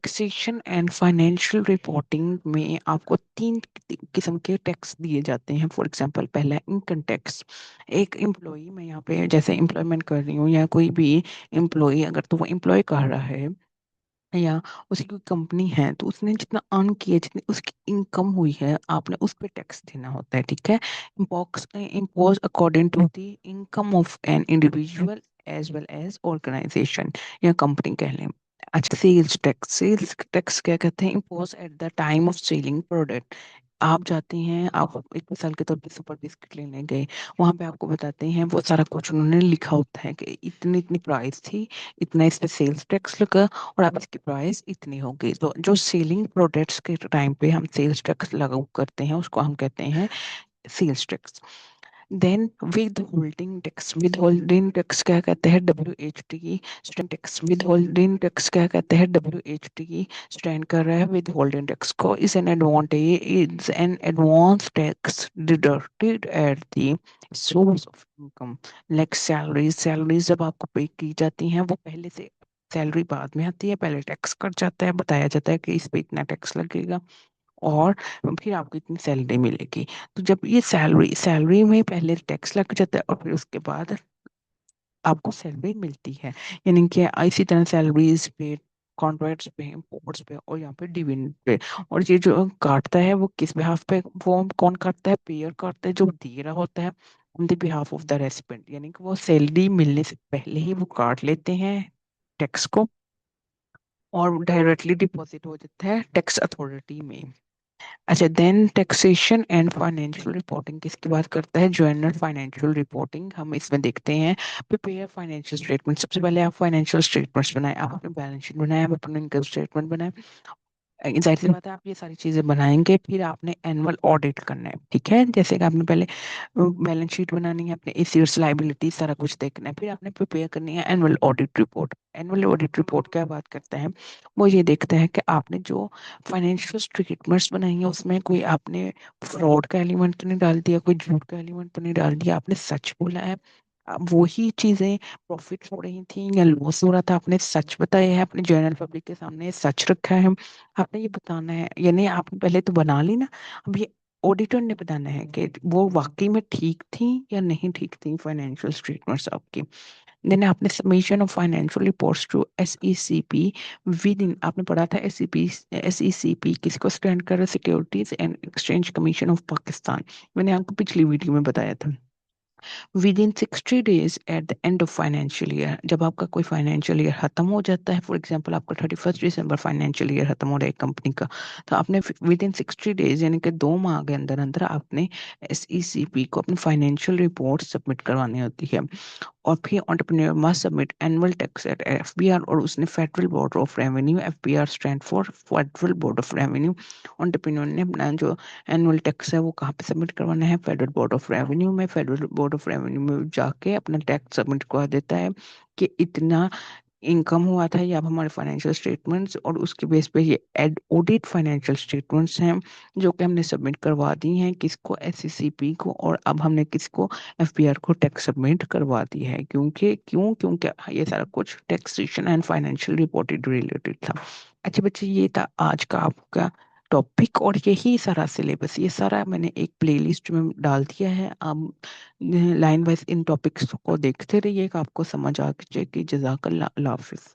Taxation and financial reporting में आपको तीन किस्म के टैक्स दिए जाते हैं। फॉर एग्जांपल, पहला इनकम टैक्स। एक एम्प्लॉई, मैं यहाँ पे जैसे एम्प्लॉयमेंट कर रही हूँ या कोई भी एम्प्लॉई, अगर तो वो एम्प्लॉय कर रहा है या उसकी कोई कंपनी है, तो उसने जितना अर्न किया, जितनी उसकी इनकम हुई है, आपने उस पर टैक्स देना होता है। ठीक है। Impose according to the income of an individual as well as organization या कंपनी कह लें। अच्छा, सेल्स टैक्स क्या कहते हैं? Impose at the time of selling product. आप जाते हैं, आप एक मिसाल के तौर पे सुपर बिस्किट लेने गए, वहां पे आपको बताते हैं, वो सारा कुछ उन्होंने लिखा होता है कि इतनी इतनी प्राइस थी, इतना इस पे सेल्स टैक्स लगा और अब इसकी प्राइस इतनी होगी। तो जो सेलिंग प्रोडक्ट्स के टाइम पे हम सेल्स टैक्स लागू करते हैं, उसको हम कहते हैं sales tax. Then withholding tax. Withholding tax क्या कहते हैं? WHT stand tax. Withholding tax क्या कहते हैं? WHT स्टैंड कर रहा है विद होल्डिंग टैक्स को। Is an advance tax deducted at the source of income. Like salaries. Salaries जब आपको पे की जाती हैं, वो पहले से, सैलरी बाद में आती है, पहले टैक्स कट जाता है, बताया जाता है कि इस पे इतना टैक्स लगेगा और फिर आपको इतनी सैलरी मिलेगी। तो जब ये सैलरी सैलरी में पहले टैक्स लग जाता है और फिर उसके बाद आपको सैलरी मिलती है। यानी कि इसी तरह सैलरीज पे, कॉन्ट्रैक्ट्स पे, पोर्ट्स पे और यहाँ पे डिविडेंड पे। और ये जो काटता है वो किस बिहाफ पे, वो कौन काटता है? पेयर काटता है, जो दे रहा होता है on the behalf of the recipient. यानी कि वो सैलरी मिलने से पहले ही वो काट लेते हैं टैक्स को और डायरेक्टली डिपॉजिट हो जाता है टैक्स अथॉरिटी में। अच्छा, then taxation and financial reporting किसकी बात करता है? General financial reporting. हम इसमें देखते हैं प्रिपेयर फाइनेंशियल स्टेटमेंट। सबसे पहले आप फाइनेंशियल स्टेटमेंट्स बनाए, आप अपने बैलेंस शीट बनाए, आप अपना इनकम स्टेटमेंट बनाए। जाहिर सी बात है, आप ये सारी चीजें बनाएंगे, फिर आपने एनुअल ऑडिट करना है। ठीक है। जैसे कि आपने पहले बैलेंस शीट बनानी है, अपने एसेट्स लायबिलिटी सारा कुछ देखना है, फिर आपने प्रिपेयर करनी है annual audit report. Annual audit report क्या बात करता है? वो ये देखता है कि आपने जो फाइनेंशियल स्टेटमेंट्स बनाई है, उसमें कोई आपने फ्रॉड का एलिमेंट तो नहीं डाल दिया, कोई झूठ का एलिमेंट तो नहीं डाल दिया, आपने सच बोला है। अब वही चीजें प्रॉफिट हो रही थी या लॉस हो रहा था, आपने सच बताया है, अपने जनरल पब्लिक के सामने सच रखा है। आपने ये बताना है, यानी आपने पहले तो बना ली ना, अब ये ऑडिटर ने बताना है कि वो वाकई में ठीक थी या नहीं ठीक थी फाइनेंशियल स्टेटमेंट्स आपकी। देन आपने submission of financial reports to SECP within, आपने पढ़ा था SECP किसको स्टैंड कर रहा है? Securities and exchange commission of Pakistan. मैंने आपको पिछली वीडियो में बताया था। Within 60 days at the end of financial year, जब आपका कोई फाइनेंशियल ईयर खत्म हो जाता है, फॉर एग्जांपल आपका 31 दिसंबर फाइनेंशियल ईयर खत्म हो रहा है कंपनी का, तो आपने विद इन 60 days यानी कि 2 माह के अंदर अंदर आपने SECP को अपनी फाइनेंशियल रिपोर्ट सबमिट करवानी होती है। और फिर entrepreneur must submit annual tax at FBR, और उसने federal board of revenue, FBR stand for federal board of revenue. Entrepreneur ने अपना जो एनुअल टैक्स है वो कहाँ पे सबमिट करवाना है? फेडरल बोर्ड ऑफ रेवेन्यू में। फेडरल बोर्ड ऑफ रेवेन्यू में जाके अपना टैक्स सबमिट करवा देता है कि इतना इनकम हुआ था, ये अब हमारे फाइनेंशियल स्टेटमेंट्स, और उसके बेस पे ये ऑडिट फाइनेंशियल स्टेटमेंट्स हैं जो कि हमने सबमिट करवा दी हैं किसको? SECP को। और अब हमने किसको? FBR को टैक्स सबमिट करवा दी है। क्योंकि ये सारा कुछ taxation and financial reported related था। अच्छा बच्चे, ये था आज का आपका टॉपिक और यही सारा सिलेबस, ये सारा मैंने एक प्लेलिस्ट में डाल दिया है। आप लाइन वाइज इन टॉपिक्स को देखते रहिएगा, आपको समझ आ जाएगी। जज़ाकल्लाह, अल्लाह हाफिज़।